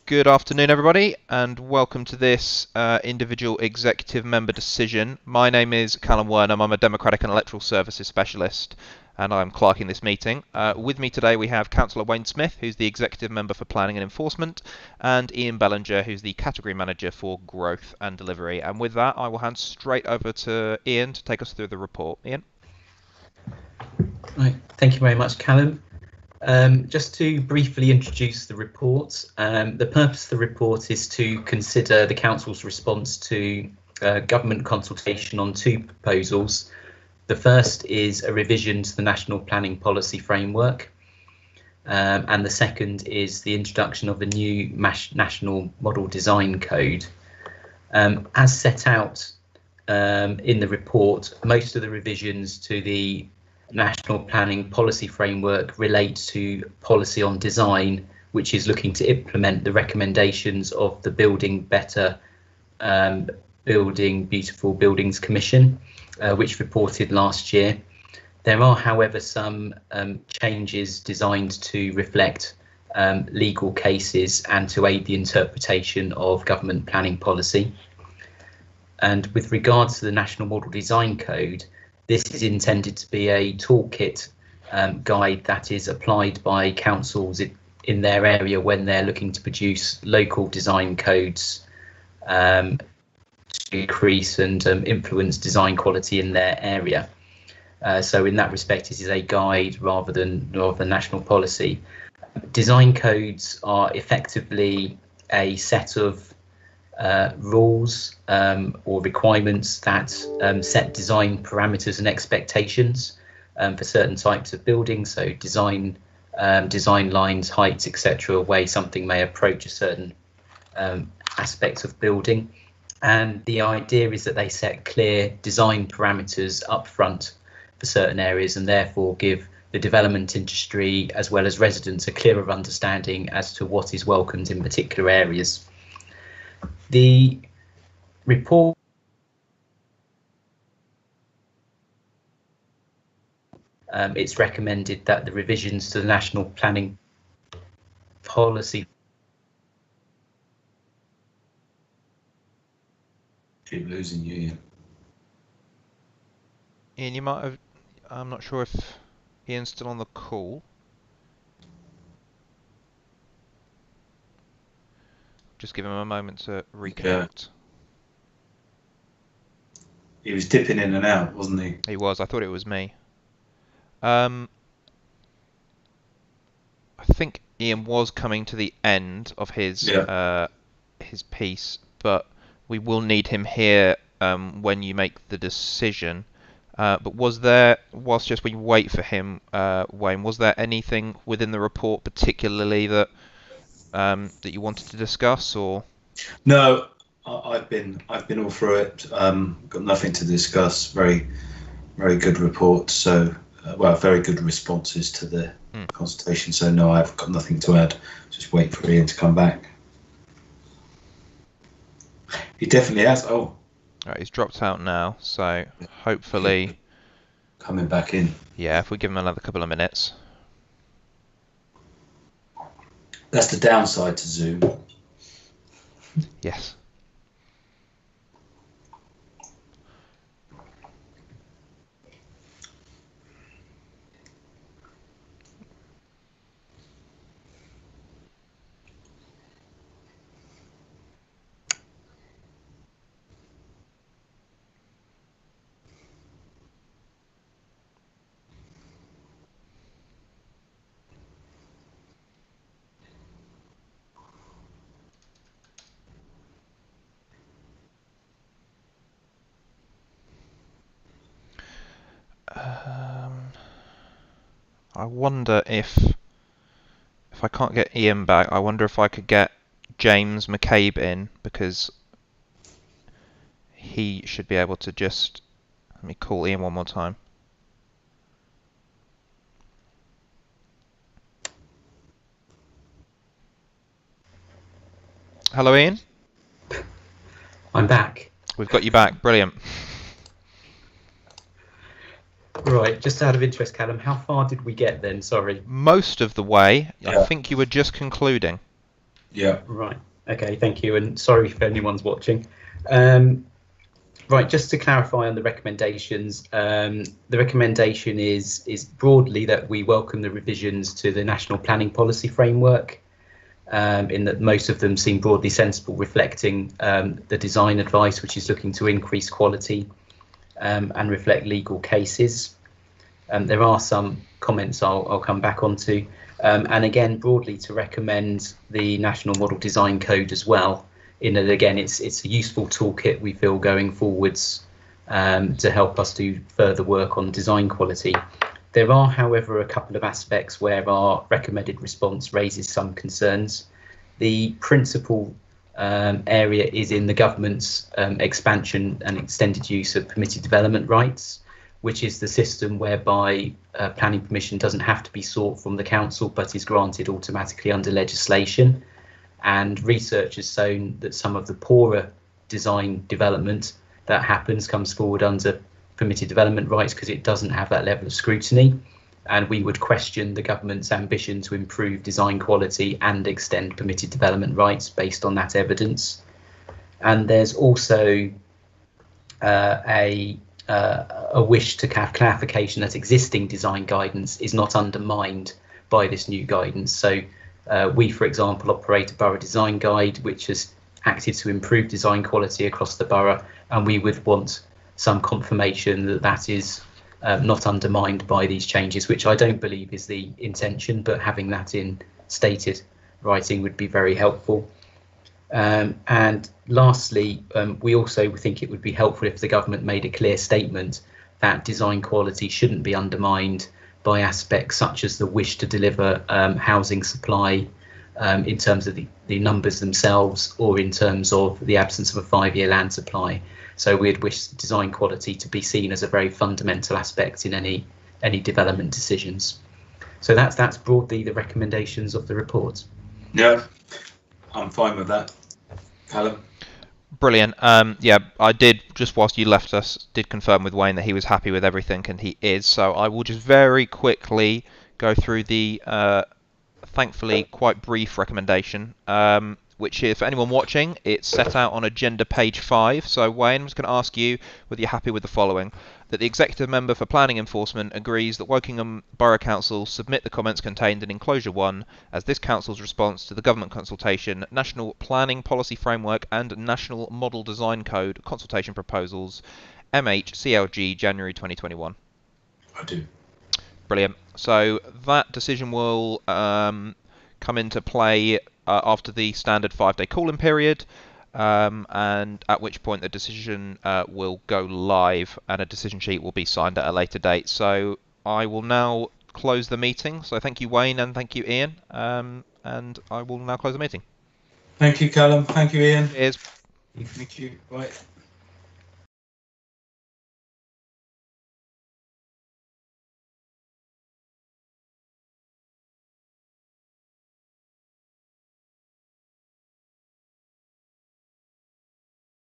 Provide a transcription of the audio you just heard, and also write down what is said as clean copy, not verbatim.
Good afternoon, everybody, and welcome to this individual executive member decision. My name is Callum Wernham. I'm a Democratic and Electoral Services Specialist, and I'm clerking this meeting. With me today we have Councillor Wayne Smith, who's the Executive Member for Planning and Enforcement, and Ian Bellinger, who's the Category Manager for Growth and Delivery. And with that, I will hand straight over to Ian to take us through the report. Ian? Right. Thank you very much, Callum. Just to briefly introduce the report, the purpose of the report is to consider the Council's response to government consultation on two proposals. The first is a revision to the National Planning Policy Framework, and the second is the introduction of a new National Model Design Code. As set out in the report, most of the revisions to the National Planning Policy Framework relates to policy on design, which is looking to implement the recommendations of the Building Better, Building Beautiful Buildings Commission, which reported last year. There are, however, some changes designed to reflect legal cases and to aid the interpretation of government planning policy. And with regards to the National Model Design Code, this is intended to be a toolkit guide that is applied by councils in their area when they're looking to produce local design codes to increase and influence design quality in their area. So in that respect, it is a guide rather than national policy. Design codes are effectively a set of rules or requirements that set design parameters and expectations for certain types of buildings, so design lines, heights, etc., way something may approach a certain aspect of building. And the idea is that they set clear design parameters up front for certain areas and therefore give the development industry as well as residents a clearer understanding as to what is welcomed in particular areas. The report it's recommended that the revisions to the National Planning Policy keep losing you, Ian. Ian, you might have... I'm not sure if Ian's still on the call. Just give him a moment to reconnect. He was dipping in and out, wasn't he? He was. I thought it was me. I think Ian was coming to the end of his piece, but we will need him here when you make the decision. But was there, whilst just we wait for him, Wayne, was there anything within the report particularly that that you wanted to discuss, or? No, I've been all through it. Got nothing to discuss. Very good report. So, very good responses to the consultation. So no, I've got nothing to add. Just wait for Ian to come back. He definitely has. Oh, right, he's dropped out now. So hopefully coming back in. Yeah, if we give him another couple of minutes. That's the downside to Zoom. Yes. I wonder if I can't get Ian back, I wonder if I could get James McCabe in, because he should be able to just... Let me call Ian one more time. Hello, Ian. I'm back. We've got you back. Brilliant. Right, just out of interest, Callum, how far did we get then? Sorry. Most of the way. Yeah. I think you were just concluding. Yeah. Right. Okay, thank you, and sorry if anyone's watching. Right, just to clarify on the recommendations, the recommendation is broadly that we welcome the revisions to the National Planning Policy Framework, in that most of them seem broadly sensible, reflecting the design advice, which is looking to increase quality and reflect legal cases. There are some comments I'll come back onto, and again, broadly to recommend the National Model Design Code as well, in that again, it's a useful toolkit we feel going forwards to help us do further work on design quality. There are, however, a couple of aspects where our recommended response raises some concerns. The principal area is in the government's expansion and extended use of permitted development rights, which is the system whereby planning permission doesn't have to be sought from the council but is granted automatically under legislation. And research has shown that some of the poorer design development that happens comes forward under permitted development rights because it doesn't have that level of scrutiny. And we would question the government's ambition to improve design quality and extend permitted development rights based on that evidence. And there's also a wish to have clarification that existing design guidance is not undermined by this new guidance. So we, for example, operate a borough design guide which has acted to improve design quality across the borough, and we would want some confirmation that that is not undermined by these changes, which I don't believe is the intention, but having that in stated writing would be very helpful. And lastly, we also think it would be helpful if the government made a clear statement that design quality shouldn't be undermined by aspects such as the wish to deliver housing supply in terms of the numbers themselves, or in terms of the absence of a 5-year land supply. So we'd wish design quality to be seen as a very fundamental aspect in any development decisions. So that's broadly the recommendations of the report. Yeah, I'm fine with that. Callum? Brilliant. Yeah, I did, just whilst you left us, did confirm with Wayne that he was happy with everything, and he is. So I will just very quickly go through the thankfully quite brief recommendation, which is, for anyone watching, it's set out on agenda page 5. So Wayne, I'm just going to ask you whether you're happy with the following: that the Executive Member for Planning Enforcement agrees that Wokingham Borough Council submit the comments contained in Enclosure 1 as this Council's response to the Government Consultation, National Planning Policy Framework and National Model Design Code Consultation Proposals, MHCLG, January 2021. I do. Brilliant. So that decision will come into play after the standard 5-day cooling period, and at which point the decision will go live and a decision sheet will be signed at a later date. So I will now close the meeting. So thank you, Wayne, and thank you, Ian. And I will now close the meeting. Thank you, Callum. Thank you, Ian. Cheers. Thank you. Right.